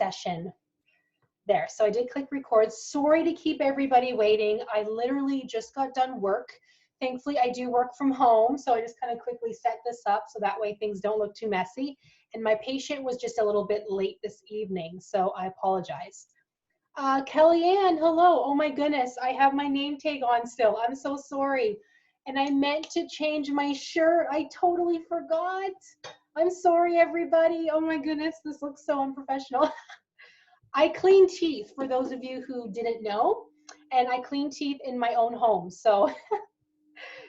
session. There, so I did click record. Sorry to keep everybody waiting. I literally just got done work. Thankfully, I do work from home, so I just kind of quickly set this up so that way things don't look too messy. And my patient was just a little bit late this evening, so I apologize. Kellyanne, hello. Oh my goodness, I have my name tag on still. I'm so sorry. And I meant to change my shirt. I totally forgot. I'm sorry, everybody. Oh my goodness, this looks so unprofessional. I clean teeth, for those of you who didn't know, and I clean teeth in my own home. So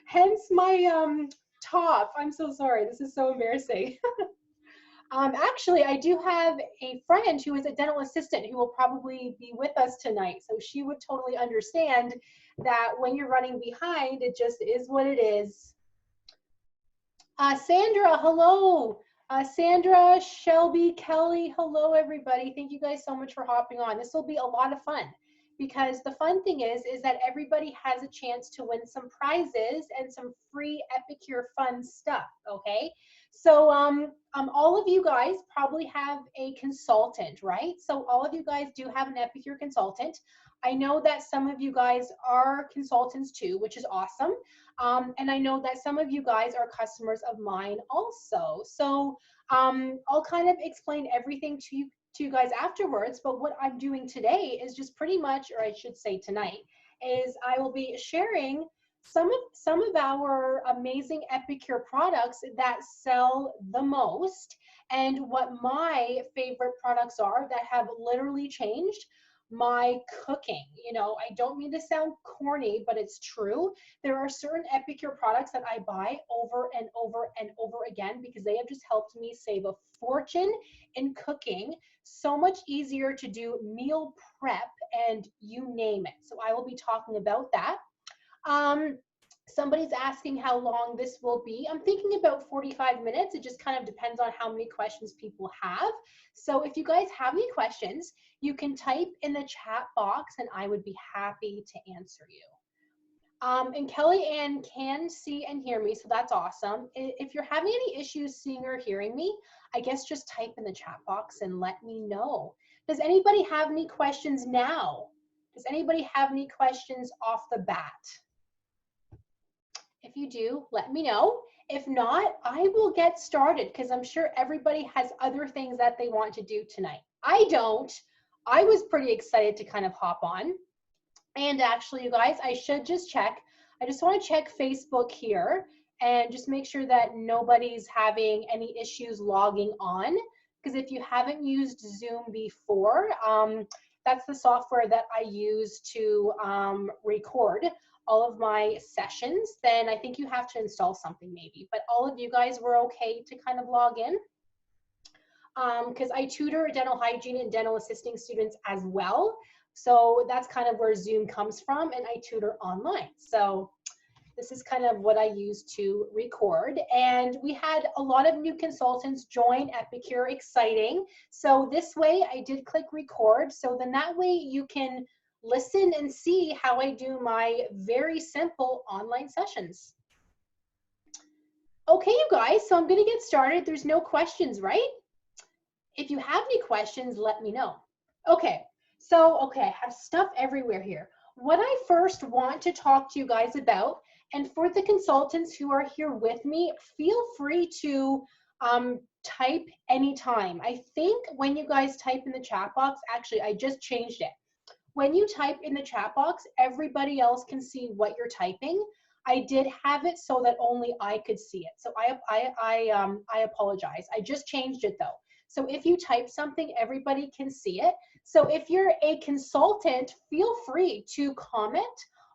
hence my top. I'm so sorry. This is so embarrassing. Actually, I do have a friend who is a dental assistant who will probably be with us tonight. So she would totally understand that when you're running behind, it just is what it is. Sandra, hello. Sandra, Shelby, Kelly, hello everybody. Thank you guys so much for hopping on. This will be a lot of fun because the fun thing is that everybody has a chance to win some prizes and some free Epicure fun stuff, okay? So all of you guys probably have a consultant, right? So all of you guys do have an Epicure consultant. I know that some of you guys are consultants too, which is awesome. And I know that some of you guys are customers of mine also. So I'll kind of explain everything to you guys afterwards, but what I'm doing today is just pretty much, or I should say tonight, is I will be sharing some of our amazing Epicure products that sell the most and what my favorite products are that have literally changed my cooking. You know, I don't mean to sound corny, but it's true. There are certain Epicure products that I buy over and over and over again because they have just helped me save a fortune in cooking. So much easier to do meal prep and you name it. So I will be talking about that. Somebody's asking how long this will be. I'm thinking about 45 minutes. It just kind of depends on how many questions people have. So if you guys have any questions, you can type in the chat box and I would be happy to answer you. And Kellyanne can see and hear me, so that's awesome. If you're having any issues seeing or hearing me, I guess just type in the chat box and let me know. Does anybody have any questions now? Does anybody have any questions off the bat? If you do, let me know. If not, I will get started because I'm sure everybody has other things that they want to do tonight. I don't. I was pretty excited to kind of hop on. And actually, you guys, I should just check. I just want to check Facebook here and just make sure that nobody's having any issues logging on. Because if you haven't used Zoom before, that's the software that I use to record all of my sessions. Then I think you have to install something maybe. But all of you guys were okay to kind of log in. Because I tutor dental hygiene and dental assisting students as well. So that's kind of where Zoom comes from, and I tutor online. So this is kind of what I use to record. And we had a lot of new consultants join Epicure, exciting. So this way I did click record. So then that way you can listen and see how I do my very simple online sessions. Okay, you guys, so I'm gonna get started. There's no questions, right? If you have any questions, let me know. Okay, so, okay, I have stuff everywhere here. What I first want to talk to you guys about, and for the consultants who are here with me, feel free to type anytime. I think when you guys type in the chat box, actually, I just changed it. When you type in the chat box, everybody else can see what you're typing. I did have it so that only I could see it. So I apologize. I just changed it though. So if you type something, everybody can see it. So if you're a consultant, feel free to comment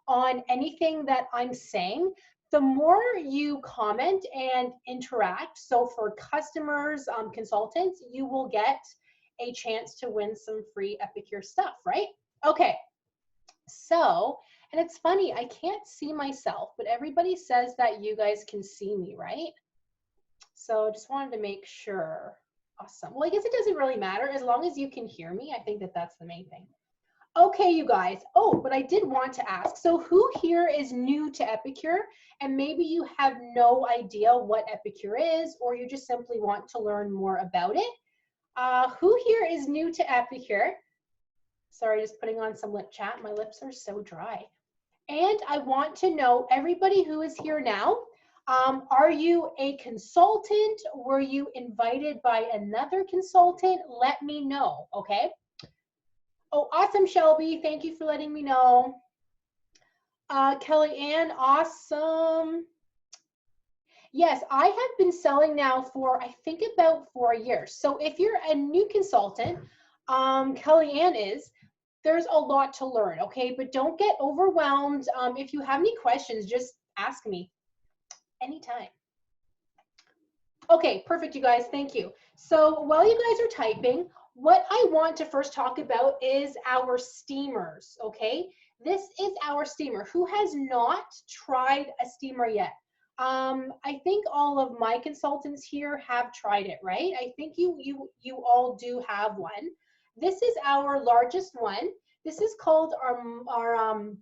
on anything that I'm saying. The more you comment and interact, so for customers, consultants, you will get a chance to win some free Epicure stuff, right? Okay, so, and it's funny, I can't see myself, but everybody says that you guys can see me, right? So just wanted to make sure. Awesome. Well, I guess it doesn't really matter. As long as you can hear me, I think that that's the main thing. Okay, you guys. Oh, but I did want to ask. So who here is new to Epicure? And maybe you have no idea what Epicure is, or you just simply want to learn more about it. Who here is new to Epicure? Sorry, just putting on some lip chat. My lips are so dry. And I want to know, everybody who is here now, are you a consultant? Were you invited by another consultant? Let me know, okay? Oh, awesome, Shelby. Thank you for letting me know. Kelly Ann, awesome. Yes, I have been selling now for, I think, about 4 years. So if you're a new consultant, Kelly Ann is, there's a lot to learn, okay? But don't get overwhelmed. If you have any questions, just ask me anytime. Okay, perfect, you guys. Thank you. So while you guys are typing, what I want to first talk about is our steamers, okay? This is our steamer. Who has not tried a steamer yet? I think all of my consultants here have tried it, right? I think you all do have one. This is our largest one. This is called our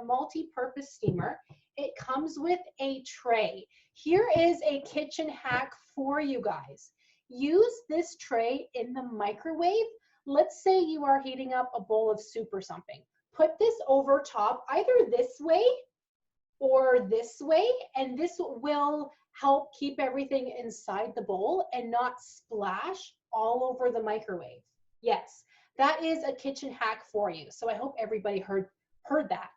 multi-purpose steamer. It comes with a tray. Here is a kitchen hack for you guys. Use this tray in the microwave. Let's say you are heating up a bowl of soup or something. Put this over top, either this way or this way, and this will help keep everything inside the bowl and not splash all over the microwave. Yes, that is a kitchen hack for you. So I hope everybody heard that.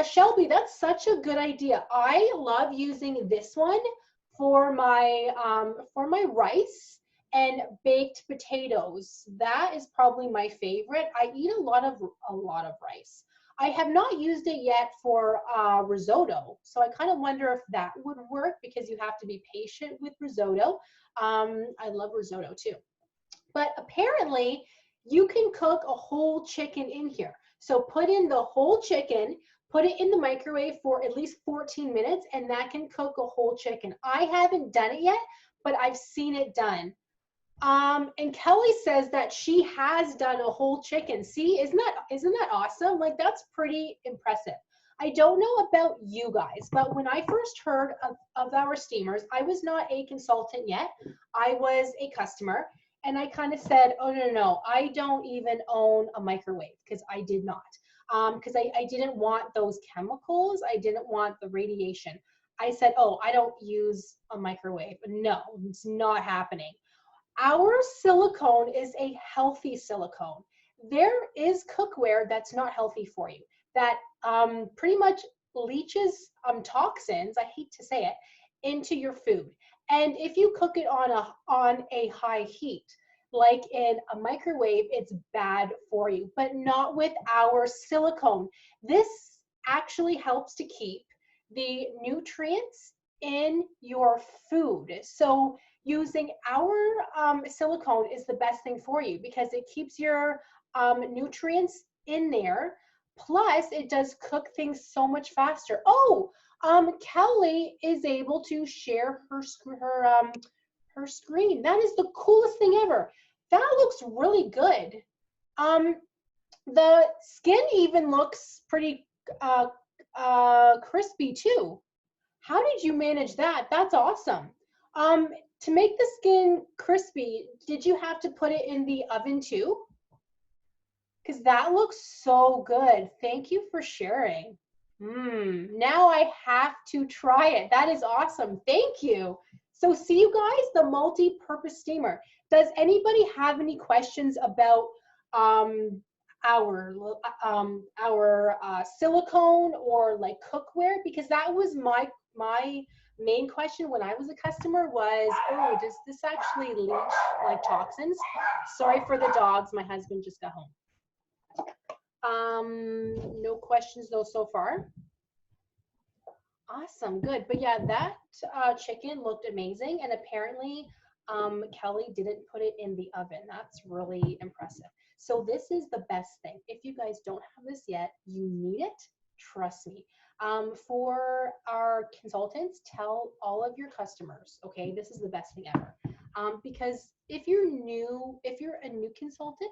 Shelby, that's such a good idea. I love using this one for my rice and baked potatoes. That is probably my favorite. I eat a lot of rice. I have not used it yet for risotto, so I kind of wonder if that would work because you have to be patient with risotto. I love risotto too. But apparently, you can cook a whole chicken in here. So put in the whole chicken, put it in the microwave for at least 14 minutes, and that can cook a whole chicken. I haven't done it yet, but I've seen it done. And Kelly says that she has done a whole chicken. See, isn't that awesome? Like, that's pretty impressive. I don't know about you guys, but when I first heard of our steamers, I was not a consultant yet. I was a customer. And I kind of said, oh, no, I don't even own a microwave, because I did not. Because I didn't want those chemicals. I didn't want the radiation. I said, oh, I don't use a microwave. No, it's not happening. Our silicone is a healthy silicone. There is cookware that's not healthy for you, that pretty much leaches toxins, I hate to say it, into your food. And if you cook it on a high heat, like in a microwave, it's bad for you, but not with our silicone. This actually helps to keep the nutrients in your food. So using our silicone is the best thing for you because it keeps your nutrients in there. Plus, it does cook things so much faster. Oh, Kelly is able to share her screen. That is the coolest thing ever. That looks really good. The skin even looks pretty crispy too. How did you manage that? That's awesome. To make the skin crispy, did you have to put it in the oven too? Because that looks so good. Thank you for sharing. Now I have to try it. That is awesome. Thank you. So see you guys, the multi-purpose steamer. Does anybody have any questions about our silicone or like cookware? Because that was my main question when I was a customer was, oh, does this actually leach like toxins? Sorry for the dogs. My husband just got home. No questions though so far. Awesome, good. But yeah, that chicken looked amazing, and apparently Kelly didn't put it in the oven. That's really impressive. So this is the best thing. If you guys don't have this yet, you need it. Trust me. For our consultants, tell all of your customers, okay, this is the best thing ever. Because if you're a new consultant,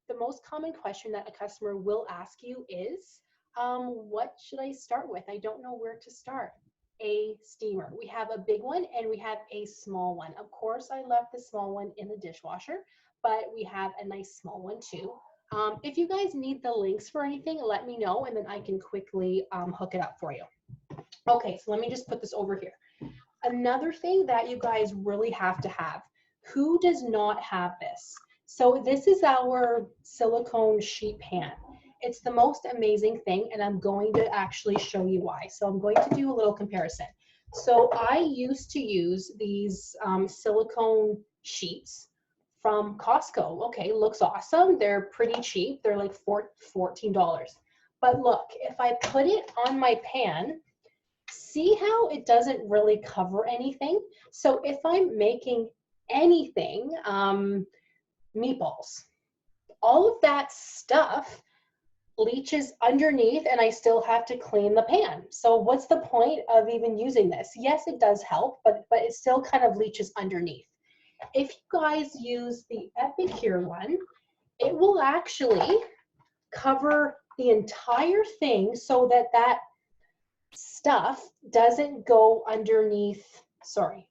the most common question that a customer will ask you is, what should I start with? I don't know where to start. a steamer. We have a big one and we have a small one. Of course, I left the small one in the dishwasher, but we have a nice small one too. If you guys need the links for anything, let me know and then I can quickly hook it up for you. Okay, so let me just put this over here. Another thing that you guys really have to have, who does not have this? So this is our silicone sheet pan. It's the most amazing thing, and I'm going to actually show you why. So I'm going to do a little comparison. So I used to use these silicone sheets from Costco. Okay, looks awesome. They're pretty cheap. They're like $14. But look, if I put it on my pan, see how it doesn't really cover anything? So if I'm making anything, meatballs, all of that stuff leaches underneath and I still have to clean the pan. So what's the point of even using this? Yes, it does help, but it still kind of leaches underneath. If you guys use the Epicure one, it will actually cover the entire thing so that that stuff doesn't go underneath, sorry,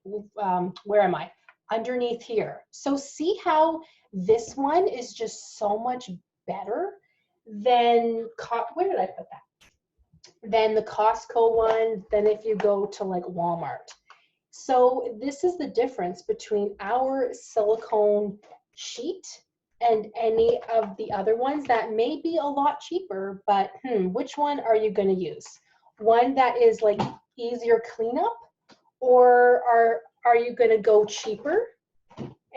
where am I? Underneath here. So see how this one is just so much better than, where did I put that? Than the Costco one, than if you go to like Walmart. So this is the difference between our silicone sheet and any of the other ones that may be a lot cheaper, but which one are you going to use? One that is like easier cleanup, or are you going to go cheaper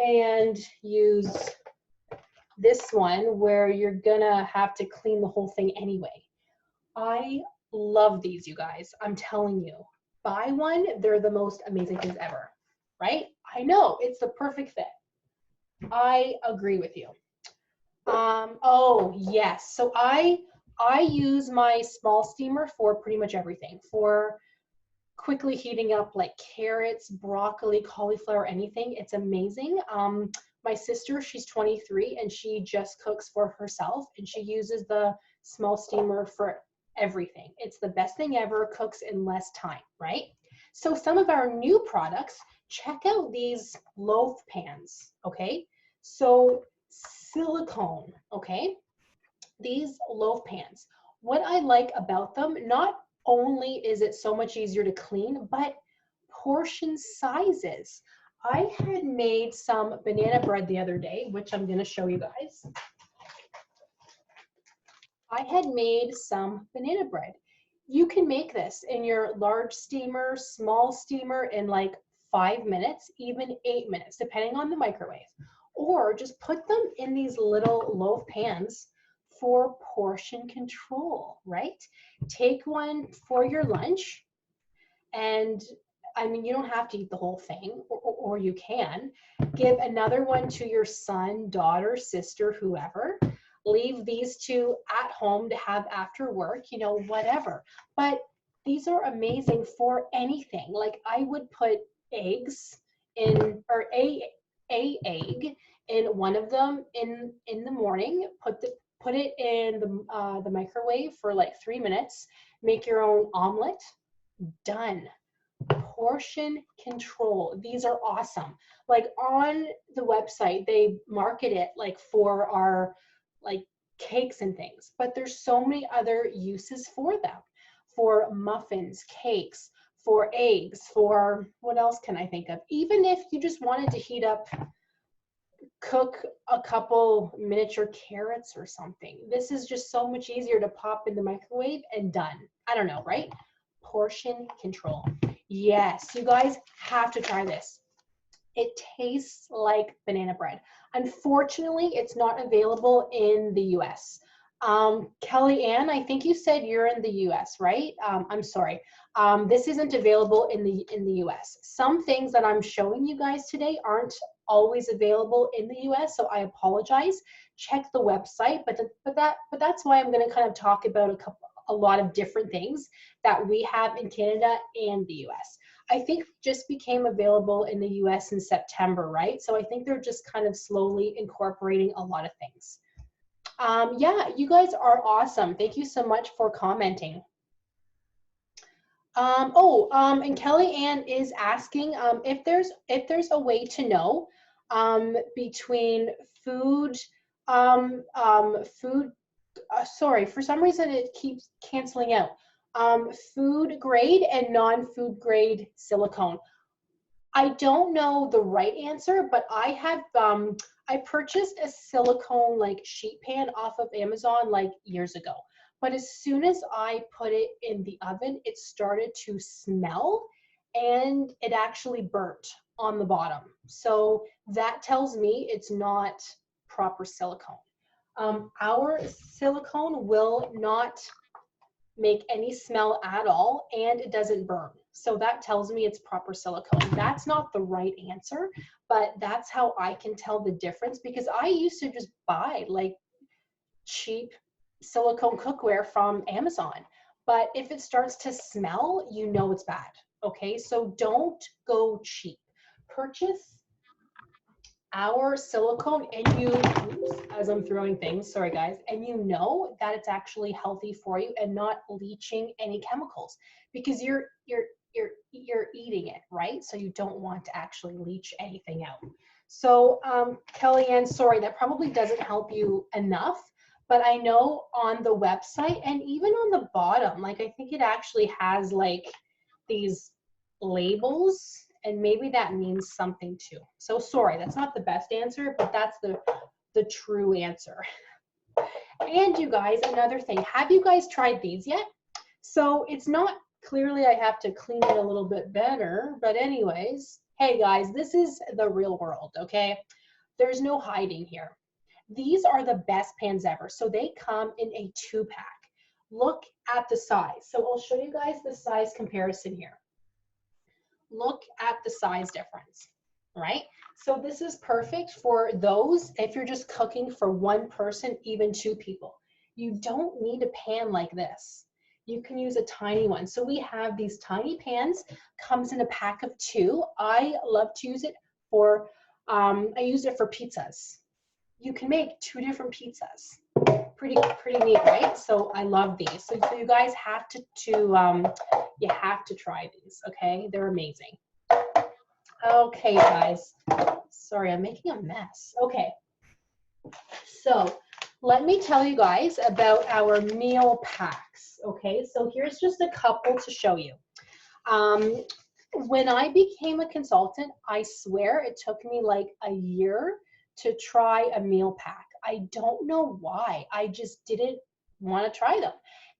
and use this one where you're gonna have to clean the whole thing anyway? I love these, you guys. I'm telling you, buy one. They're the most amazing things ever, right? I know, it's the perfect fit. I agree with you. Oh yes, so I use my small steamer for pretty much everything, for quickly heating up like carrots, broccoli, cauliflower, anything. It's amazing. My sister, she's 23 and she just cooks for herself and she uses the small steamer for everything. It's the best thing ever, cooks in less time, right? So some of our new products, check out these loaf pans, okay? So silicone, okay? These loaf pans, what I like about them, not only is it so much easier to clean, but portion sizes. I had made some banana bread the other day, which I'm going to show you guys. I had made some banana bread. You can make this in your large steamer, small steamer in like 5 minutes, even 8 minutes, depending on the microwave. Or just put them in these little loaf pans for portion control, right? Take one for your lunch, and I mean, you don't have to eat the whole thing, or you can. Give another one to your son, daughter, sister, whoever. Leave these two at home to have after work, you know, whatever. But these are amazing for anything. Like I would put eggs in, or a egg in one of them in the morning, put it in the microwave for like 3 minutes, make your own omelet, done. Portion control. These are awesome. Like on the website, they market it like for our like cakes and things, but there's so many other uses for them, for muffins, cakes, for eggs, for what else can I think of? Even if you just wanted to heat up, cook a couple miniature carrots or something. This is just so much easier to pop in the microwave and done. I don't know, right? Portion control. Yes, you guys have to try this. It tastes like banana bread. Unfortunately, it's not available in the US. Kelly Ann, I think you said you're in the US, right? I'm sorry. This isn't available in the US. Some things that I'm showing you guys today aren't always available in the US, so I apologize. Check the website, but that's why I'm going to kind of talk about a lot of different things that we have in Canada and the US. I think just became available in the US in September, right? So I think they're just kind of slowly incorporating a lot of things. Yeah, you guys are awesome. Thank you so much for commenting. And Kelly Ann is asking if there's a way to know between food food sorry, for some reason it keeps canceling out. Food grade and non-food grade silicone. I don't know the right answer, but I purchased a silicone like sheet pan off of Amazon like years ago. But as soon as I put it in the oven, it started to smell and it actually burnt on the bottom. So that tells me it's not proper silicone. Our silicone will not make any smell at all, and it doesn't burn. So that tells me it's proper silicone. That's not the right answer, but that's how I can tell the difference, because I used to just buy like cheap silicone cookware from Amazon. But if it starts to smell, you know it's bad. Okay, so don't go cheap. Purchase our silicone, and you, oops, as I'm throwing things, sorry guys, and you know that it's actually healthy for you and not leaching any chemicals, because you're eating it, right? So you don't want to actually leach anything out. So Kellyanne, sorry, that probably doesn't help you enough, but I know on the website and even on the bottom, like I think it actually has like these labels, and maybe that means something too. So sorry, that's not the best answer, but that's the true answer. And you guys, another thing, have you guys tried these yet? So it's not, clearly I have to clean it a little bit better, but anyways, hey guys, this is the real world, okay? There's no hiding here. These are the best pans ever. So they come in a 2-pack. Look at the size. So I'll show you guys the size comparison here. Look at the size difference, right? So this is perfect for those, if you're just cooking for one person, even 2 people. You don't need a pan like this. You can use a tiny one. So we have these tiny pans, comes in a pack of 2. I love to use it for, I use it for pizzas. You can make 2 different pizzas. Pretty neat, right? So I love these. So you guys have to you have to try these, okay? They're amazing. Okay, guys. Sorry, I'm making a mess. Okay. So let me tell you guys about our meal packs, okay? So here's just a couple to show you. When I became a consultant, I swear it took me like a year to try a meal pack. I don't know why. I just didn't want to try them.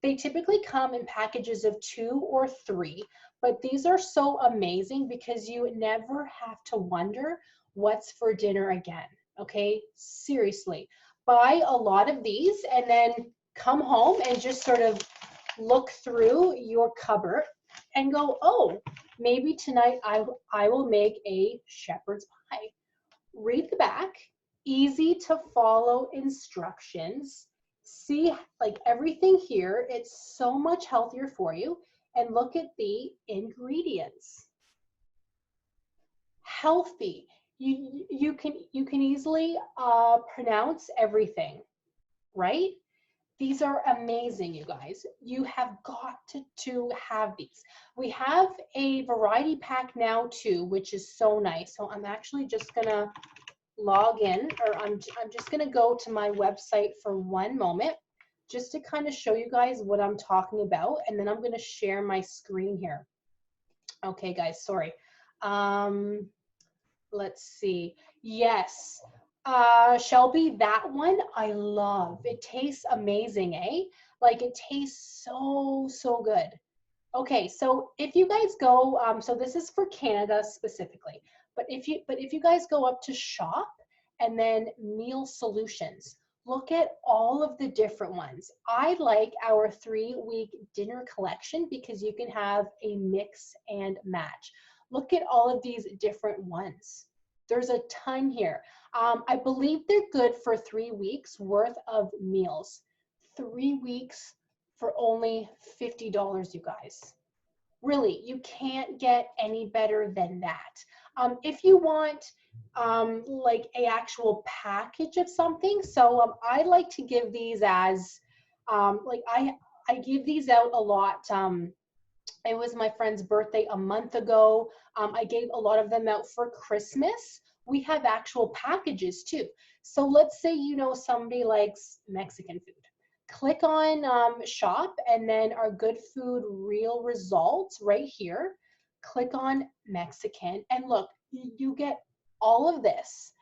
They typically come in packages of 2 or 3, but these are so amazing because you never have to wonder what's for dinner again, okay? Seriously, buy a lot of these and then come home and just sort of look through your cupboard and go, oh, maybe tonight I will make a shepherd's pie. Read the back, easy to follow instructions. See, like everything here, it's so much healthier for you. And look at the ingredients. Healthy. You can easily pronounce everything, right? These are amazing, you guys. You have got to have these. We have a variety pack now too, which is so nice. So I'm actually just gonna log in, or I'm just gonna go to my website for one moment, just to kind of show you guys what I'm talking about, and then I'm gonna share my screen here. Okay, guys, sorry. Let's see. Yes. Shelby, that one I love. It tastes amazing, eh? Like it tastes so good. Okay, so if you guys go, so this is for Canada specifically, but if you guys go up to shop and then meal solutions, look at all of the different ones. I like our 3-week dinner collection because you can have a mix and match. Look at all of these different ones. There's a ton here. I believe they're good for 3 weeks worth of meals. 3 weeks for only $50, you guys. Really, you can't get any better than that. If you want like a actual package of something, so I like to give these as, like I give these out a lot It was my friend's birthday a month ago. I gave a lot of them out for Christmas. We have actual packages too. So let's say you know somebody likes Mexican food. Click on shop and then our good food real results right here. Click on Mexican and look, you get all of this.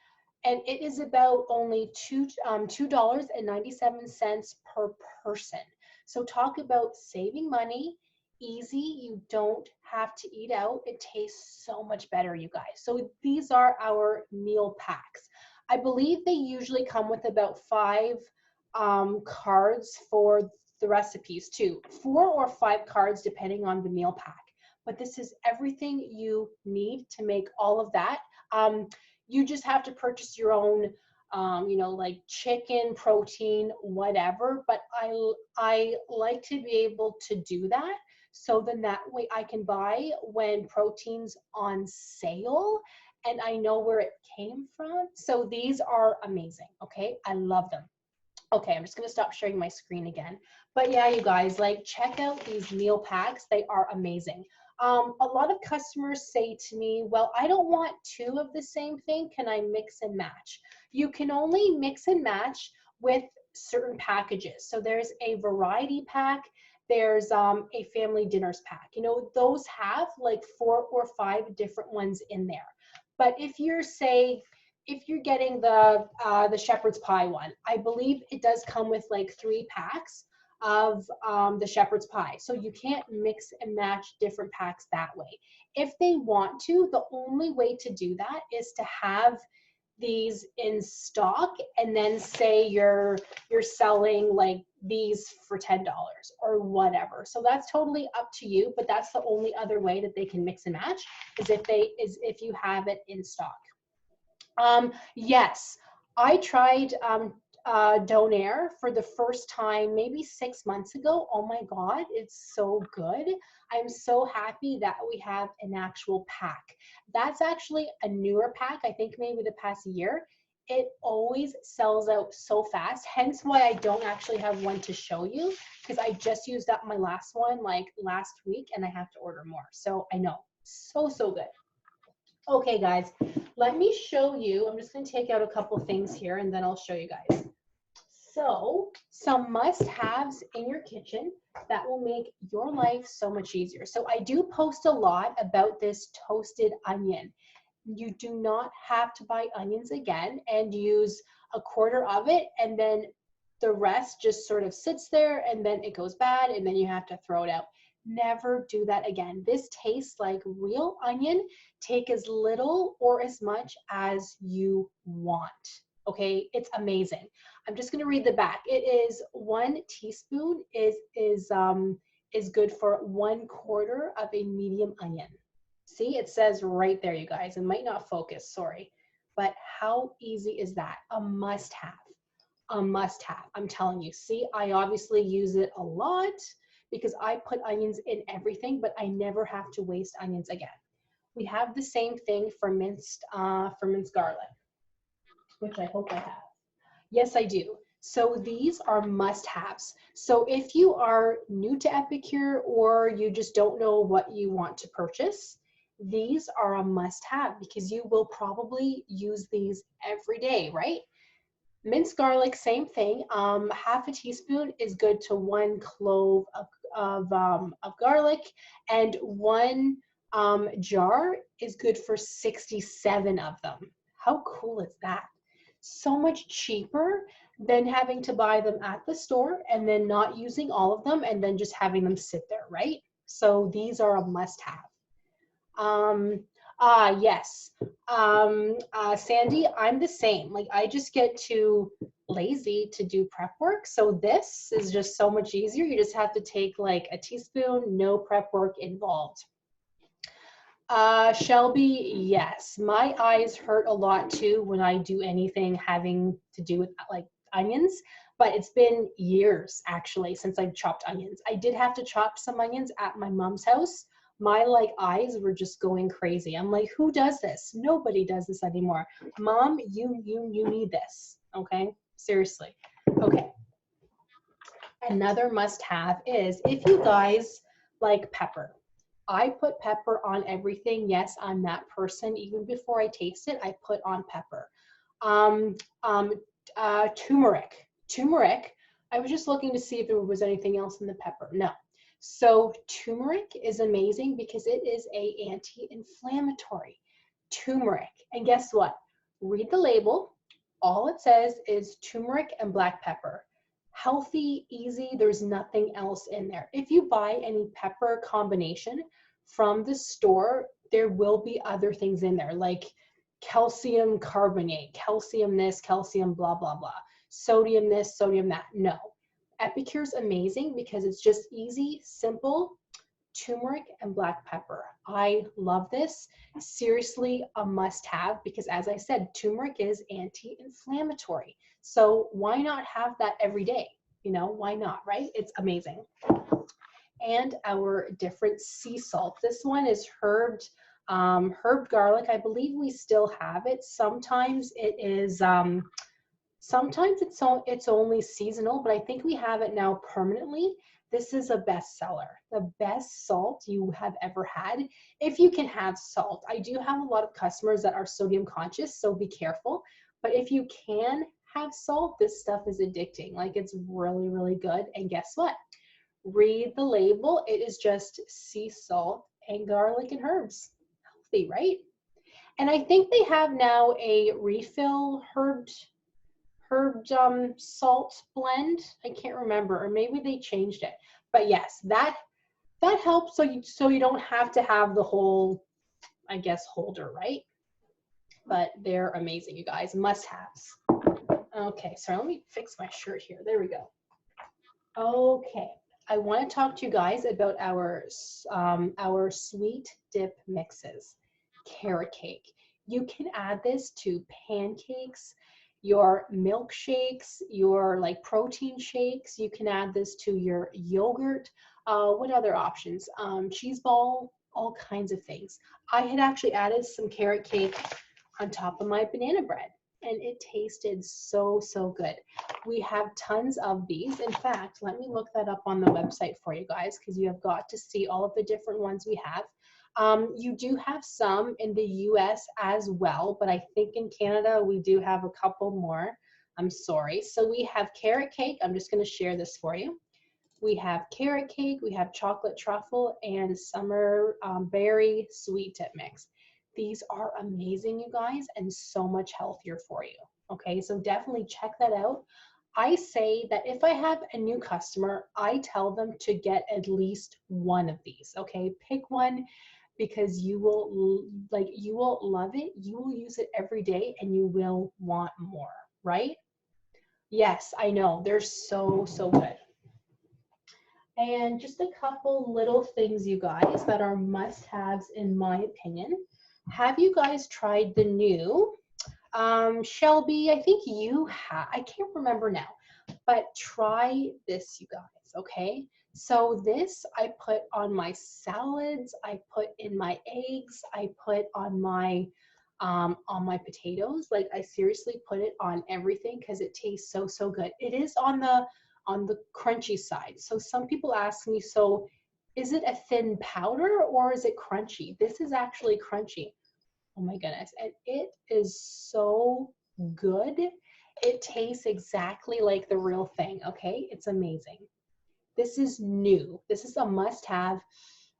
And it is about only $2.97 per person. So talk about saving money, easy. You don't have to eat out. It tastes so much better, you guys. So these are our meal packs. I believe they usually come with about 5 cards for the recipes too. 4 or 5 cards depending on the meal pack. But this is everything you need to make all of that. You just have to purchase your own, you know, like chicken, protein, whatever. But I like to be able to do that. So then that way I can buy when protein's on sale and I know where it came from. So these are amazing. Okay. I love them. Okay, I'm just gonna stop sharing my screen again. But yeah, you guys, like check out these meal packs. They are amazing. A lot of customers say to me, well, I don't want 2 of the same thing. Can I mix and match? You can only mix and match with certain packages. So there's a variety pack. There's a family dinners pack. You know, those have like 4 or 5 different ones in there. But if you're, say, if you're getting the shepherd's pie one, I believe it does come with like 3 packs of the shepherd's pie. So you can't mix and match different packs that way. If they want to, the only way to do that is to have these in stock and then say you're selling like these for $10 or whatever. So that's totally up to you, but that's the only other way that they can mix and match is if you have it in stock. Yes, I tried Donair for the first time maybe 6 months ago. Oh my God, it's so good. I'm so happy that we have an actual pack. That's actually a newer pack, I think maybe the past year. It always sells out so fast, hence why I don't actually have one to show you because I just used up my last one like last week and I have to order more. So I know, so good. Okay, guys, let me show you. I'm just going to take out a couple things here and then I'll show you guys. So, some must-haves in your kitchen that will make your life so much easier. So, I do post a lot about this toasted onion. You do not have to buy onions again and use a quarter of it and then the rest just sort of sits there and then it goes bad and then you have to throw it out. Never do that again. This tastes like real onion. Take as little or as much as you want. Okay, it's amazing. I'm just going to read the back. It is 1 teaspoon is good for 1/4 of a medium onion. See, it says right there, you guys. It might not focus, sorry. But how easy is that? A must-have. A must-have. I'm telling you. See, I obviously use it a lot because I put onions in everything, but I never have to waste onions again. We have the same thing for minced garlic, which I hope I have. Yes, I do. So these are must-haves. So if you are new to Epicure or you just don't know what you want to purchase, these are a must-have because you will probably use these every day, right? Minced garlic, same thing. Half a teaspoon is good to 1 clove of garlic, and 1 jar is good for 67 of them. How cool is that? So much cheaper than having to buy them at the store and then not using all of them and then just having them sit there, right? So these are a must-have. Yes. Sandy, I'm the same. Like I just get too lazy to do prep work. So this is just so much easier. You just have to take like a teaspoon, no prep work involved. Shelby, yes. My eyes hurt a lot too when I do anything having to do with like onions, but it's been years actually since I've chopped onions. I did have to chop some onions at my mom's house. My like eyes were just going crazy. I'm like, who does this? Nobody does this anymore. Mom, you need this. Okay, seriously. Okay. Another must-have is if you guys like pepper. I put pepper on everything. Yes, I'm that person. Even before I taste it, I put on pepper. Um, um, Turmeric. Turmeric, I was just looking to see if there was anything else in the pepper. No. So turmeric is amazing because it is a anti-inflammatory. Turmeric. And guess what? Read the label. All it says is turmeric and black pepper. Healthy, easy, there's nothing else in there. If you buy any pepper combination from the store, there will be other things in there like calcium carbonate, calcium this, calcium blah, blah, blah, sodium this, sodium that. No. Epicure's amazing because it's just easy, simple, turmeric and black pepper. I love this. Seriously, a must-have because as I said, turmeric is anti-inflammatory. So why not have that every day? You know, why not, right? It's amazing. And our different sea salt. This one is herbed garlic. I believe we still have it. Sometimes it is sometimes it's only seasonal, but I think we have it now permanently. This is a bestseller, the best salt you have ever had. If you can have salt, I do have a lot of customers that are sodium conscious, so be careful. But if you can have salt, this stuff is addicting. Like it's really, really good. And guess what? Read the label. It is just sea salt and garlic and herbs. Healthy, right? And I think they have now a refill herbed salt blend. I can't remember, or maybe they changed it. But yes, that helps so you don't have to have the whole, I guess, holder, right? But they're amazing, you guys. Must-haves. Okay, so let me fix my shirt here. There we go. Okay, I want to talk to you guys about our sweet dip mixes. Carrot cake. You can add this to pancakes, your milkshakes, your like protein shakes. You can add this to your yogurt. What other options? Cheese ball, all kinds of things. I had actually added some carrot cake on top of my banana bread, and it tasted so, so good. We have tons of these. In fact, let me look that up on the website for you guys because you have got to see all of the different ones we have. You do have some in the US as well, but I think in Canada we do have a couple more. I'm sorry. So we have carrot cake. I'm just going to share this for you. We have carrot cake, we have chocolate truffle, and summer berry sweet tip mix. These are amazing, you guys, and so much healthier for you. Okay, so definitely check that out. I say that if I have a new customer, I tell them to get at least one of these. Okay, pick one because you will love it. You will use it every day and you will want more, right? Yes, I know. They're so, so good. And just a couple little things, you guys, that are must-haves in my opinion. Have you guys tried the new Shelby? I think you have. I can't remember now, but try this, you guys, okay? So this I put on my salads, I put in my eggs, I put on my potatoes. Like I seriously put it on everything because it tastes so, so good. It is on the crunchy side. So some people ask me, so is it a thin powder or is it crunchy? This is actually crunchy. Oh my goodness. And it is so good. It tastes exactly like the real thing, okay? It's amazing. This is new. This is a must-have.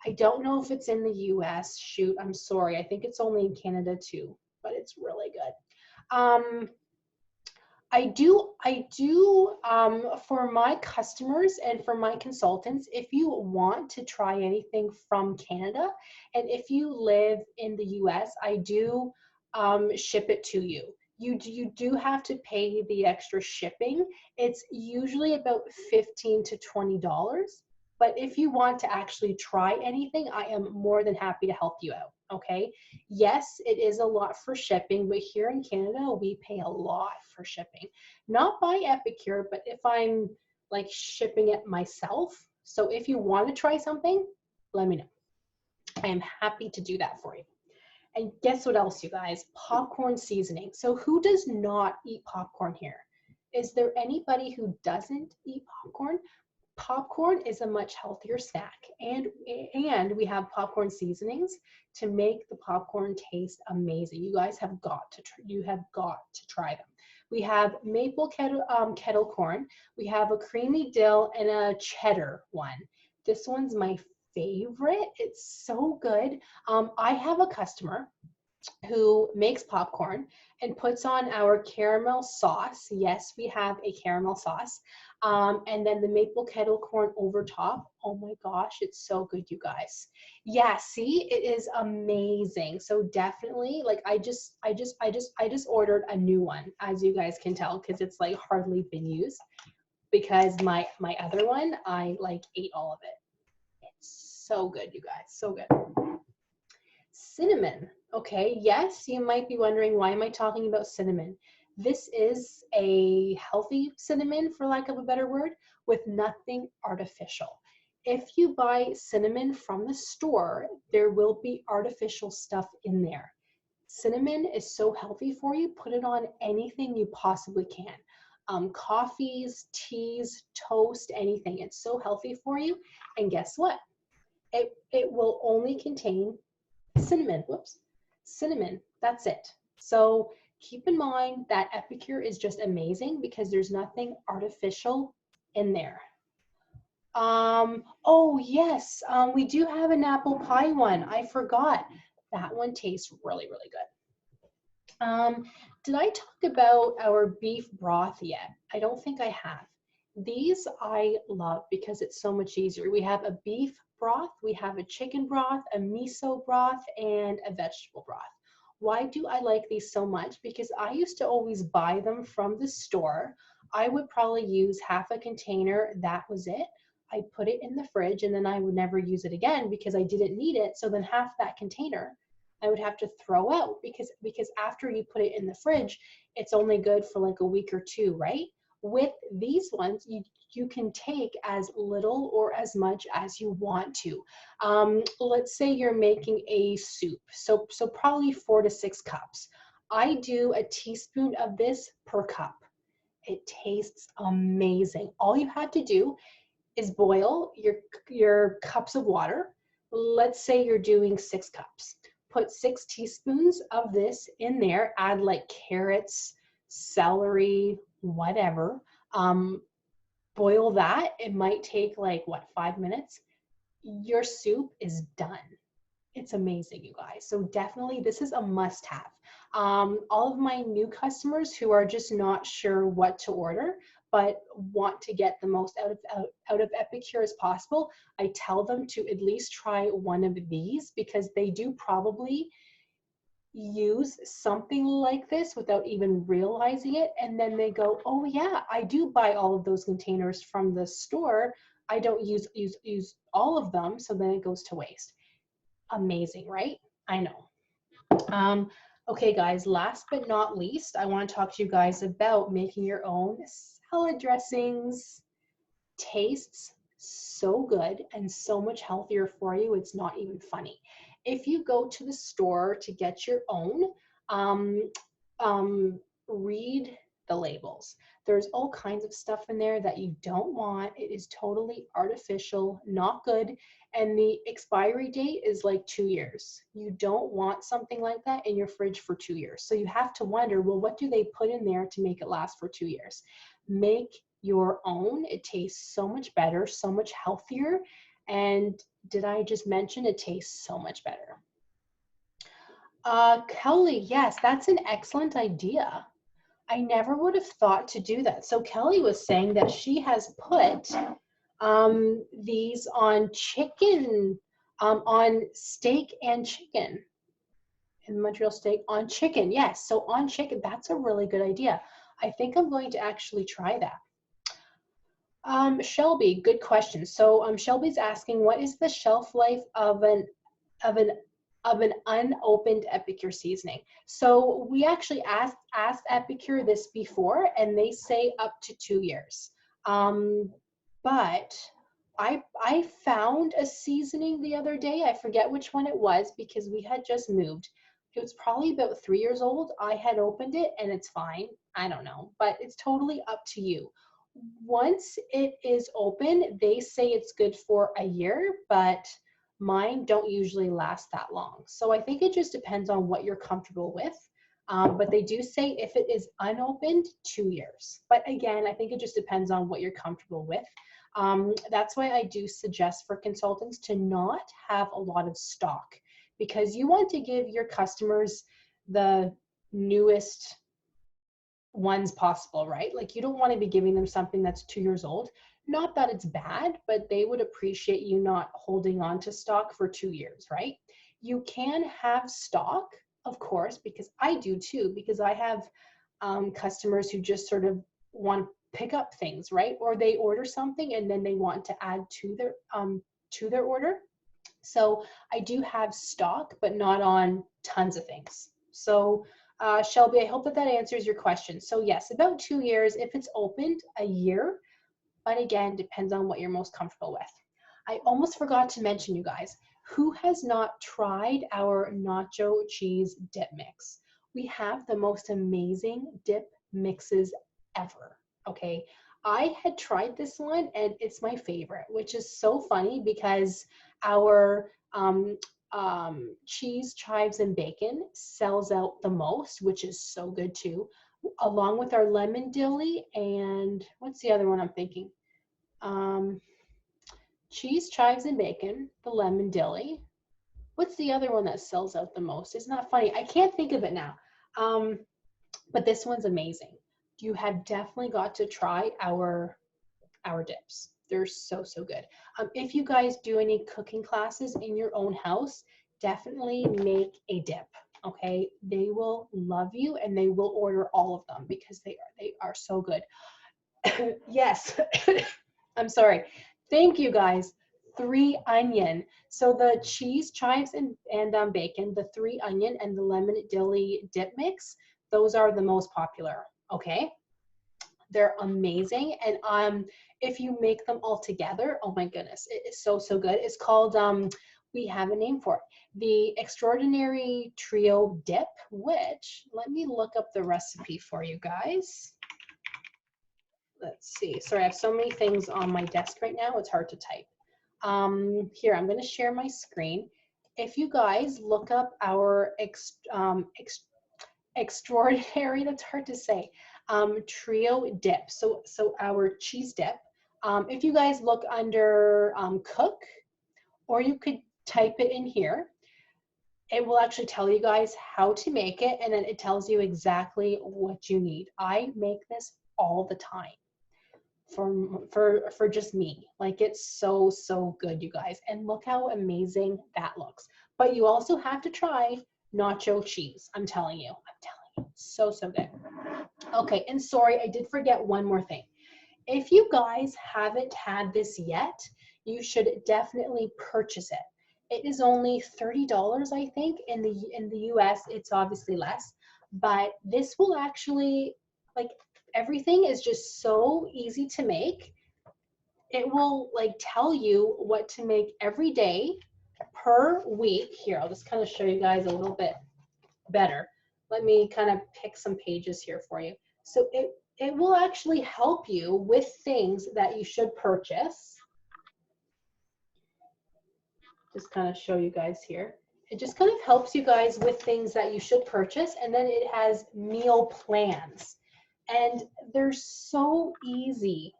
I don't know if it's in the US. Shoot, I'm sorry. I think it's only in Canada too, but it's really good. I do for my customers and for my consultants, if you want to try anything from Canada, and if you live in the US, I do ship it to you. You do have to pay the extra shipping. It's usually about $15 to $20. But if you want to actually try anything, I am more than happy to help you out, okay? Yes, it is a lot for shipping, but here in Canada, we pay a lot for shipping. Not by Epicure, but if I'm like shipping it myself. So if you want to try something, let me know. I am happy to do that for you. And guess what else, you guys? Popcorn seasoning. So who does not eat popcorn here? Is there anybody who doesn't eat popcorn? popcorn is a much healthier snack, and we have popcorn seasonings to make the popcorn taste amazing. You guys have got to try them. We have maple kettle corn. We have a creamy dill and a cheddar one. This one's my favorite. It's so good. I have a customer who makes popcorn and puts on our caramel sauce. Yes, we have a caramel sauce. And then the maple kettle corn over top. Oh my gosh, it's so good, you guys. Yeah, see, it is amazing. So definitely, like I just ordered a new one, as you guys can tell, because it's like hardly been used. Because my other one, I like ate all of it. It's so good, you guys, so good. Cinnamon. Okay, yes, you might be wondering, why am I talking about cinnamon? This is a healthy cinnamon, for lack of a better word, with nothing artificial. If you buy cinnamon from the store, there will be artificial stuff in there. Cinnamon is so healthy for you. Put it on anything you possibly can. Coffees, teas, toast, anything. It's so healthy for you. And guess what? It will only contain cinnamon. Whoops. Cinnamon. That's it. So keep in mind that Epicure is just amazing because there's nothing artificial in there. Oh yes, we do have an apple pie one. I forgot. That one tastes really, really good. Did I talk about our beef broth yet? I don't think I have. These I love because it's so much easier. We have a beef broth, we have a chicken broth, a miso broth, and a vegetable broth. Why do I like these so much? Because I used to always buy them from the store. I would probably use half a container, that was it. I put it in the fridge and then I would never use it again because I didn't need it. So then half that container I would have to throw out because after you put it in the fridge, it's only good for like a week or two, right? With these ones, you can take as little or as much as you want to. Let's say you're making a soup, so probably 4 to 6 cups. I do a teaspoon of this per cup. It tastes amazing. All you have to do is boil your cups of water. Let's say you're doing 6 cups. Put 6 teaspoons of this in there, add like carrots, celery, whatever. Boil that. It might take like, what, 5 minutes? Your soup is done. It's amazing, you guys. So definitely this is a must-have. All of my new customers who are just not sure what to order, but want to get the most out of Epicure as possible, I tell them to at least try one of these because they do probably use something like this without even realizing it, and then they go, oh yeah, I do buy all of those containers from the store. I don't use all of them, so then it goes to waste. Amazing, right? I know. Okay guys, last but not least, I want to talk to you guys about making your own salad dressings. Tastes so good and so much healthier for you, it's not even funny. If you go to the store to get your own, read the labels. There's all kinds of stuff in there that you don't want. It is totally artificial, not good, and the expiry date is like 2 years. You don't want something like that in your fridge for 2 years. So you have to wonder, well, what do they put in there to make it last for 2 years? Make your own. It tastes so much better, so much healthier, and did I just mention it tastes so much better? Kelly, yes, that's an excellent idea. I never would have thought to do that. So Kelly was saying that she has put these on chicken, on steak and chicken. In Montreal steak on chicken, yes. So on chicken, that's a really good idea. I think I'm going to actually try that. Shelby, good question. So Shelby's asking, what is the shelf life of an unopened Epicure seasoning? So we actually asked Epicure this before, and they say up to 2 years. But I found a seasoning the other day. I forget which one it was because we had just moved. It was probably about 3 years old. I had opened it and it's fine. I don't know, but it's totally up to you. Once it is open, they say it's good for a year, but mine don't usually last that long. So I think it just depends on what you're comfortable with. But they do say if it is unopened, 2 years. But again, I think it just depends on what you're comfortable with. That's why I do suggest for consultants to not have a lot of stock, because you want to give your customers the newest ones possible, right? Like, you don't want to be giving them something that's 2 years old. Not that it's bad, but they would appreciate you not holding on to stock for 2 years, right? You can have stock, of course, because I do too, because I have customers who just sort of want to pick up things, right? Or they order something and then they want to add to their order. So I do have stock, but not on tons of things. So Shelby, I hope that that answers your question. So yes, about 2 years. If it's opened, a year. But again, depends on what you're most comfortable with. I almost forgot to mention, you guys, who has not tried our nacho cheese dip mix? We have the most amazing dip mixes ever, okay? I had tried this one and it's my favorite, which is so funny because our cheese, chives, and bacon sells out the most, which is so good too, along with our lemon dilly and what's the other one I'm thinking? Cheese, chives, and bacon, the lemon dilly. What's the other one that sells out the most? Isn't that funny? I can't think of it now. But this one's amazing. You have definitely got to try our dips. They're so, so good. If you guys do any cooking classes in your own house, definitely make a dip. Okay, they will love you and they will order all of them because they are so good. Yes, I'm sorry. Thank you guys. 3 onion. So the cheese, chives, and bacon, the 3 onion, and the lemon dilly dip mix, those are the most popular. Okay, they're amazing. And if you make them all together, oh my goodness, it is so, so good. It's called we have a name for it, the Extraordinary Trio Dip, which, let me look up the recipe for you guys. Let's see. Sorry, I have so many things on my desk right now, it's hard to type. Here, I'm going to share my screen. If you guys look up our extraordinary, that's hard to say, trio dip, so our cheese dip, if you guys look under cook, or you could type it in here, it will actually tell you guys how to make it, and then it tells you exactly what you need. I make this all the time for just me. Like, it's so, so good, you guys. And look how amazing that looks. But you also have to try nacho cheese. I'm telling you, so, so good. Okay, and sorry, I did forget one more thing. If you guys haven't had this yet, you should definitely purchase it. It is only $30, I think. In the US, it's obviously less, but this will actually, like, everything is just so easy to make. It will like tell you what to make every day per week. Here, I'll just kind of show you guys a little bit better. Let me kind of pick some pages here for you. So it will actually help you with things that you should purchase. Just kind of show you guys here. It just kind of helps you guys with things that you should purchase, and then it has meal plans. And they're so easy.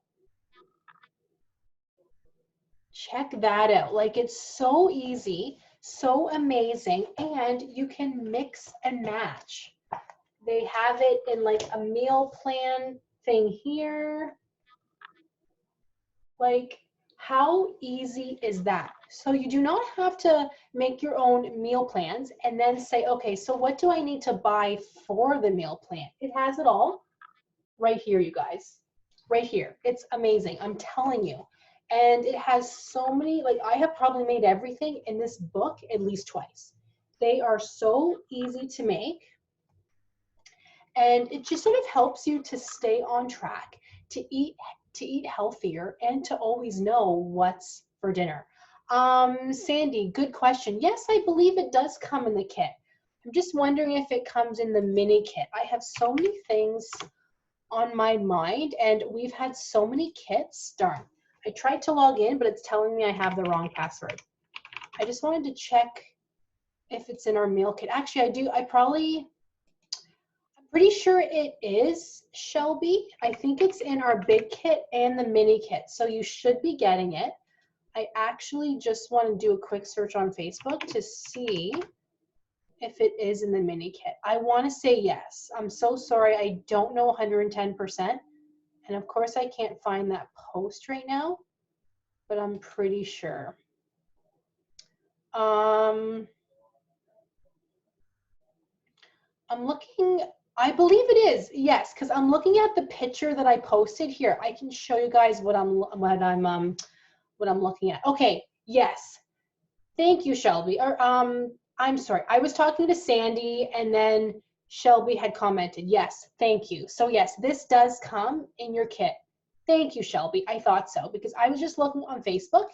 Check that out. Like, it's so easy, so amazing, and you can mix and match. They have it in like a meal plan thing here. Like, how easy is that? So you do not have to make your own meal plans and then say, okay, so what do I need to buy for the meal plan? It has it all right here, you guys. Right here. It's amazing. I'm telling you. And it has so many, like, I have probably made everything in this book at least twice. They are so easy to make. And it just sort of helps you to stay on track, to eat healthier, and to always know what's for dinner. Sandy, good question. Yes, I believe it does come in the kit. I'm just wondering if it comes in the mini kit. I have so many things on my mind, and we've had so many kits. Darn. I tried to log in, but it's telling me I have the wrong password. I just wanted to check if it's in our meal kit. Actually, I do. I'm pretty sure it is, Shelby. I think it's in our big kit and the mini kit, so you should be getting it. I actually just want to do a quick search on Facebook to see if it is in the mini kit. I want to say yes. I'm so sorry. I don't know 110%. And of course, I can't find that post right now, but I'm pretty sure. I'm looking, I believe it is, yes, because I'm looking at the picture that I posted here. I can show you guys what I'm looking at. Okay, yes. Thank you, Shelby. Or I'm sorry. I was talking to Sandy, and then Shelby had commented. Yes, thank you. So yes, this does come in your kit. Thank you, Shelby. I thought so because I was just looking on Facebook,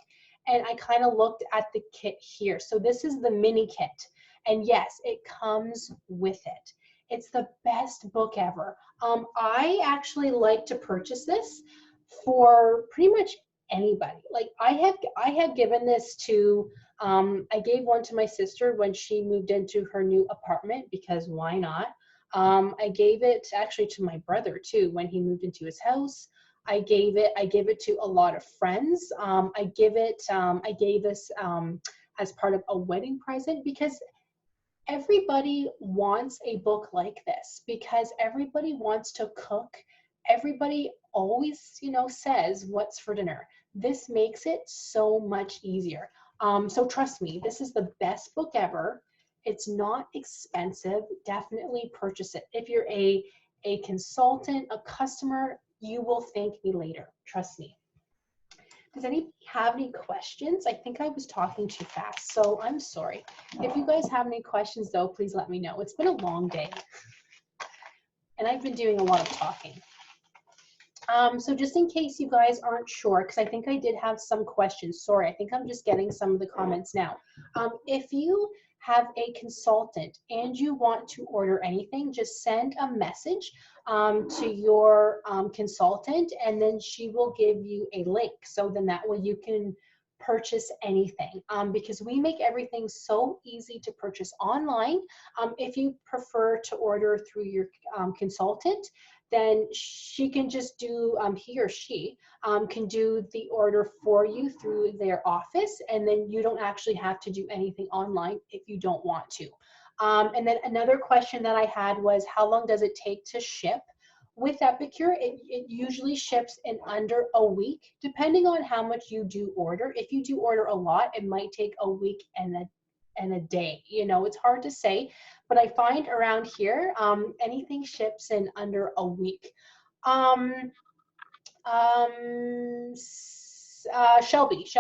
and I kind of looked at the kit here. So this is the mini kit, and yes, it comes with it. It's the best book ever. I actually like to purchase this for pretty much anybody. Like I have given this to I gave one to my sister when she moved into her new apartment because why not? I gave it actually to my brother too when he moved into his house. I gave it to a lot of friends. I gave this as part of a wedding present because everybody wants a book like this because everybody wants to cook. Everybody always, says what's for dinner. This makes it so much easier. So trust me, this is the best book ever. It's not expensive. Definitely purchase it. If you're a consultant, a customer, you will thank me later. Trust me. Does anybody have any questions? I think I was talking too fast, so I'm sorry. If you guys have any questions, though, please let me know. It's been a long day, and I've been doing a lot of talking. So just in case you guys aren't sure, because I think I did have some questions. Sorry, I think I'm just getting some of the comments now. If you have a consultant and you want to order anything, just send a message to your consultant, and then she will give you a link. So then that way you can purchase anything because we make everything so easy to purchase online. If you prefer to order through your consultant, then she can just do, he or she can do the order for you through their office, and then you don't actually have to do anything online if you don't want to. And then another question that I had was, how long does it take to ship? With Epicure, it usually ships in under a week, depending on how much you do order. If you do order a lot, it might take a week and a day. It's hard to say, but I find around here, anything ships in under a week. Shelby,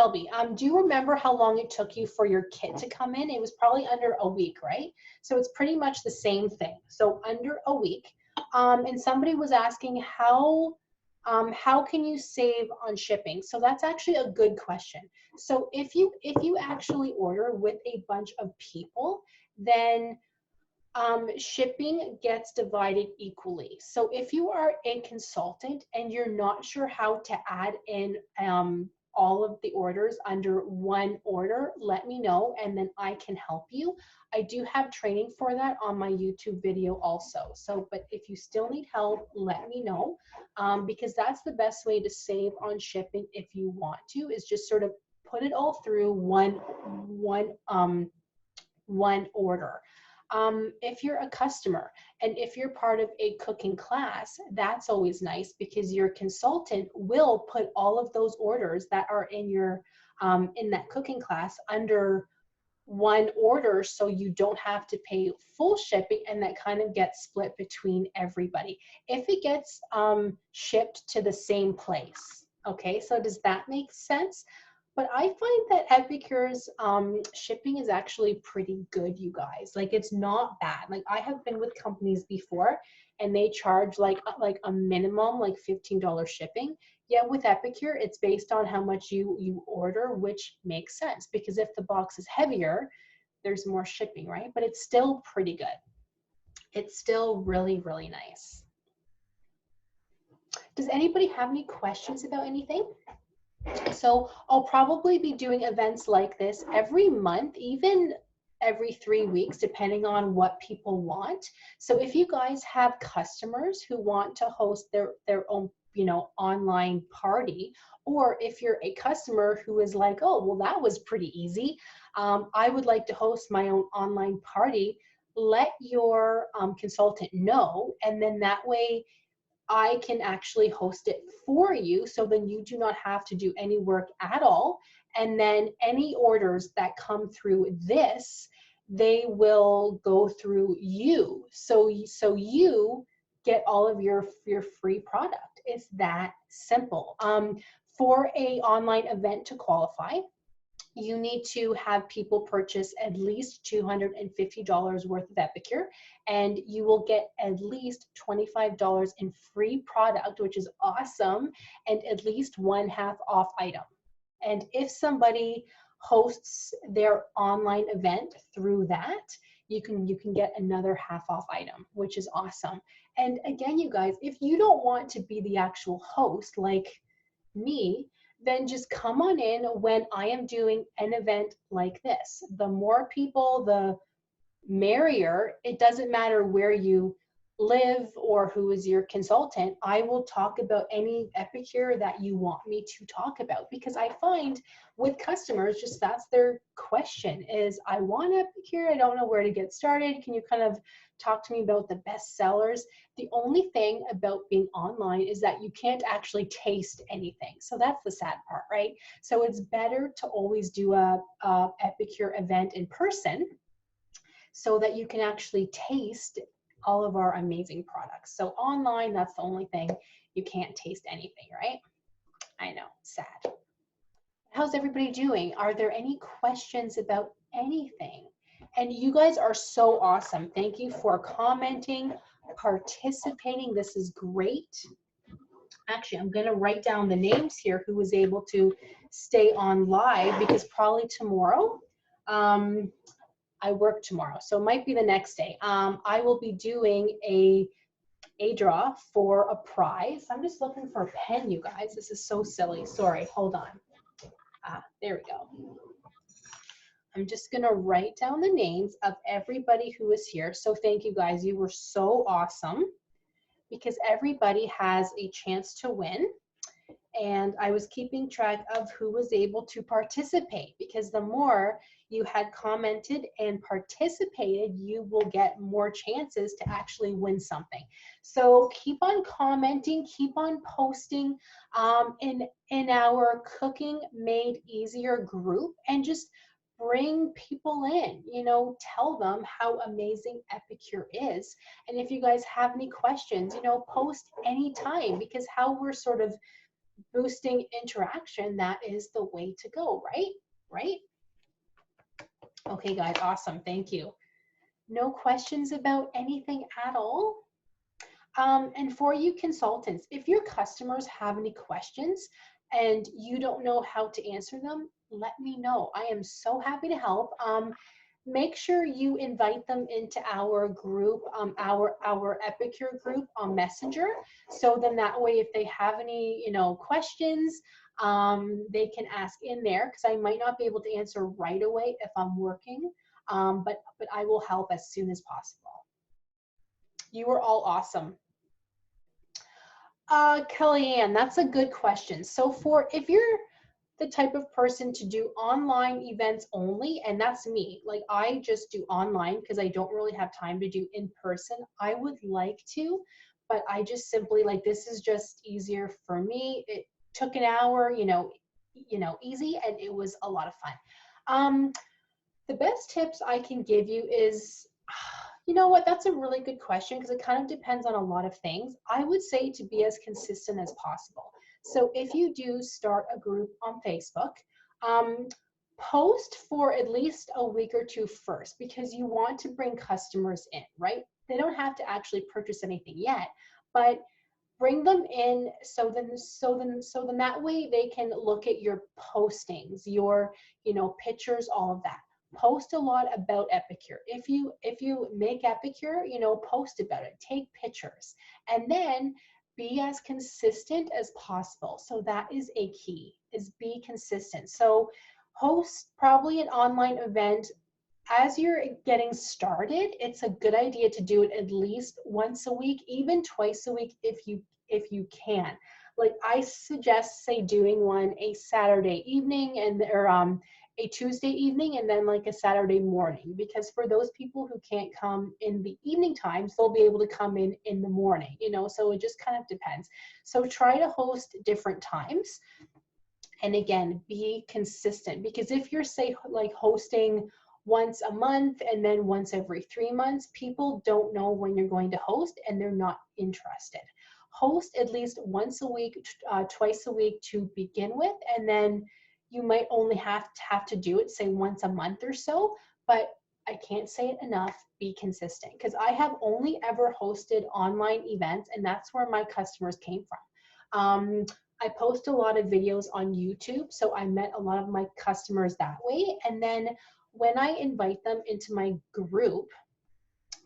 do you remember how long it took you for your kit to come in? It was probably under a week, right? So it's pretty much the same thing. So under a week. And somebody was asking how can you save on shipping? So that's actually a good question. So if you actually order with a bunch of people, then shipping gets divided equally. So if you are a consultant and you're not sure how to add in all of the orders under one order, let me know and then I can help you. I do have training for that on my YouTube video also. So, but if you still need help, let me know because that's the best way to save on shipping if you want to, is just sort of put it all through one order. If you're a customer and if you're part of a cooking class, that's always nice because your consultant will put all of those orders that are in your in that cooking class under one order, so you don't have to pay full shipping, and that kind of gets split between everybody if it gets shipped to the same place. Okay, so does that make sense? But I find that Epicure's shipping is actually pretty good, you guys. Like, it's not bad. Like, I have been with companies before and they charge like a minimum like $15 shipping. Yeah, with Epicure, it's based on how much you order, which makes sense because if the box is heavier, there's more shipping, right? But it's still pretty good. It's still really, really nice. Does anybody have any questions about anything? So I'll probably be doing events like this every month, even every 3 weeks, depending on what people want. So if you guys have customers who want to host their own, online party, or if you're a customer who is like, oh, well, that was pretty easy, I would like to host my own online party, let your consultant know, and then that way I can actually host it for you, so then you do not have to do any work at all. And then any orders that come through this, they will go through you. So you get all of your free product. It's that simple. For a online event to qualify, you need to have people purchase at least $250 worth of Epicure, and you will get at least $25 in free product, which is awesome, and at least one half off item. And if somebody hosts their online event through that, you can get another half off item, which is awesome. And again, you guys, if you don't want to be the actual host like me, then just come on in when I am doing an event like this. The more people, the merrier. It doesn't matter where you live or who is your consultant. I will talk about any Epicure that you want me to talk about, because I find with customers, just that's their question is, I want Epicure, I don't know where to get started. Can you kind of talk to me about the best sellers? The only thing about being online is that you can't actually taste anything. So that's the sad part, right? So it's better to always do a Epicure event in person, so that you can actually taste all of our amazing products. So online, that's the only thing. You can't taste anything, right? I know, sad. How's everybody doing? Are there any questions about anything? And you guys are so awesome. Thank you for commenting, participating. This is great. Actually, I'm gonna write down the names here who was able to stay on live, because probably tomorrow, I work tomorrow, so it might be the next day. I will be doing a draw for a prize. I'm just looking for a pen, you guys. This is so silly. Sorry, hold on. There we go. I'm just gonna write down the names of everybody who is here. So thank you guys, you were so awesome, because everybody has a chance to win. And I was keeping track of who was able to participate, because the more you had commented and participated, you will get more chances to actually win something. So keep on commenting, keep on posting in our Cooking Made Easier group, and just bring people in, tell them how amazing Epicure is. And if you guys have any questions, post anytime, because how we're sort of boosting interaction, that is the way to go, right? Okay, guys, awesome. Thank you. No questions about anything at all? And for you consultants, if your customers have any questions and you don't know how to answer them, let me know. I am so happy to help. Make sure you invite them into our group, our Epicure group on Messenger. So then that way, if they have any, questions, they can ask in there, because I might not be able to answer right away if I'm working, but I will help as soon as possible. You are all awesome. Kellyanne, that's a good question. So if you're the type of person to do online events only, and that's me, like I just do online because I don't really have time to do in person. I would like to, but I just simply, like, this is just easier for me. It took an hour, easy, and it was a lot of fun. The best tips I can give you is, you know what, that's a really good question, because it kind of depends on a lot of things. I would say to be as consistent as possible. So if you do start a group on Facebook, post for at least a week or two first, because you want to bring customers in, right? They don't have to actually purchase anything yet, but bring them in, so then that way they can look at your postings, your pictures, all of that. Post a lot about Epicure. If you make Epicure, post about it, take pictures, and then be as consistent as possible. So that is a key, is be consistent. So host probably an online event. As you're getting started, it's a good idea to do it at least once a week, even twice a week if you can. Like I suggest, say, doing one a Saturday evening and or a Tuesday evening and then like a Saturday morning, because for those people who can't come in the evening times, they'll be able to come in the morning, you know, so it just kind of depends. So try to host different times. And again, be consistent, because if you're, say, like hosting once a month and then once every 3 months, people don't know when you're going to host and they're not interested. Host at least once a week, twice a week to begin with, and then you might only have to do it, say, once a month or so, but I can't say it enough, be consistent, because I have only ever hosted online events and that's where my customers came from. I post a lot of videos on YouTube, so I met a lot of my customers that way. And then when I invite them into my group,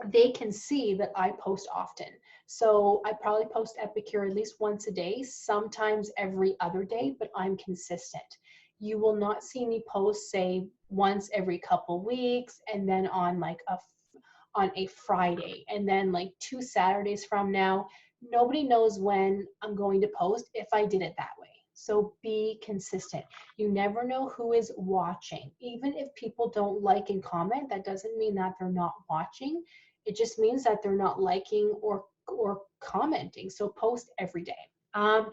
they can see that I post often. So I probably post Epicure at least once a day, sometimes every other day, but I'm consistent. You will not see me post, say, once every couple weeks and then on like on a Friday and then like 2 Saturdays from now. Nobody knows when I'm going to post if I did it that way. So be consistent. You never know who is watching. Even if people don't like and comment, that doesn't mean that they're not watching. It just means that they're not liking or commenting. So post every day. And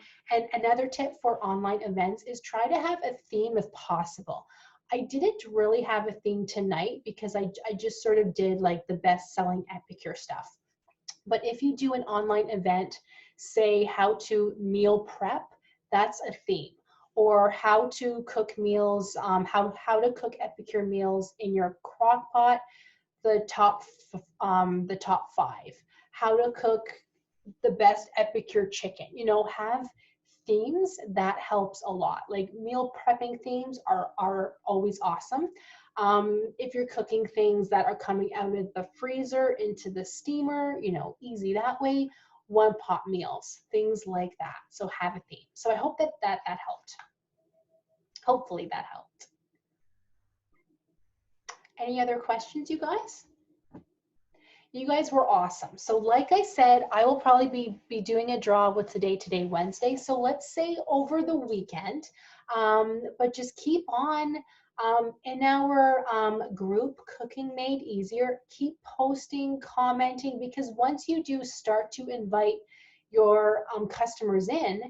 another tip for online events is try to have a theme if possible. I didn't really have a theme tonight because I just sort of did like the best-selling Epicure stuff. But if you do an online event, say how to meal prep, that's a theme. Or how to cook meals, how to cook Epicure meals in your crock pot, the top 5. How to cook the best Epicure chicken. You know, have themes. That helps a lot. Like meal prepping themes are always awesome. If you're cooking things that are coming out of the freezer into the steamer, you know, easy that way. One pot meals, things like that. So have a theme. So I hope that helped. Hopefully that helped. Any other questions, you guys? You guys were awesome. So like I said, I will probably be doing a draw with today, Wednesday. So let's say over the weekend, but just keep on in our group, Cooking Made Easier, keep posting, commenting, because once you do start to invite your customers in,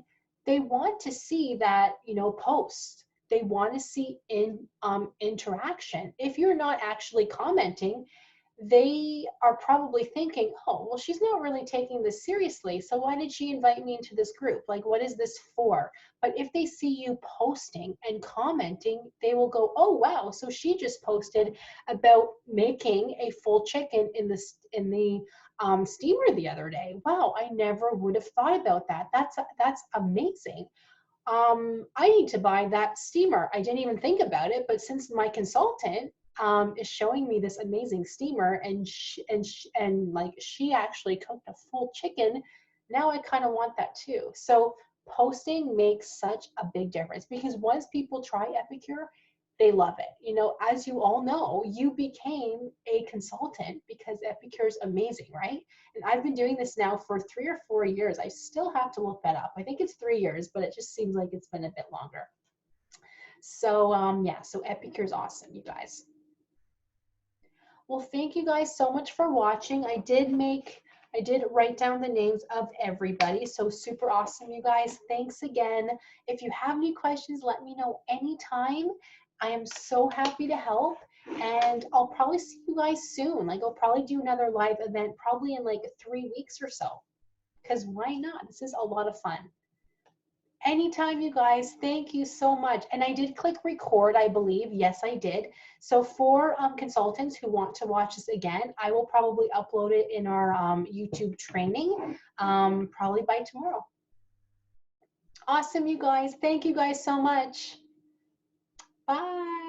they want to see that, you know, post. They want to see interaction. If you're not actually commenting, they are probably thinking, oh, well, she's not really taking this seriously, so why did she invite me into this group? Like, what is this for? But if they see you posting and commenting, they will go, oh, wow, so she just posted about making a full chicken in the steamer the other day. Wow, I never would have thought about that. That's amazing. I need to buy that steamer. I didn't even think about it, but since my consultant is showing me this amazing steamer and like she actually cooked a full chicken, now I kind of want that too. So posting makes such a big difference, because once people try Epicure, they love it. You know, as you all know, you became a consultant because Epicure is amazing, right? And I've been doing this now for 3 or 4 years. I still have to look that up. I think it's 3 years, but it just seems like it's been a bit longer. So yeah, so Epicure is awesome, you guys. Well, thank you guys so much for watching. I did write down the names of everybody, so super awesome, you guys. Thanks again. If you have any questions, let me know anytime. I am so happy to help, and I'll probably see you guys soon. Like, I'll probably do another live event probably in like 3 weeks or so, because why not? This is a lot of fun. Anytime, you guys. Thank you so much. And I did click record, I believe. Yes, I did. So for consultants who want to watch this again, I will probably upload it in our YouTube training probably by tomorrow. Awesome, you guys. Thank you guys so much. Bye.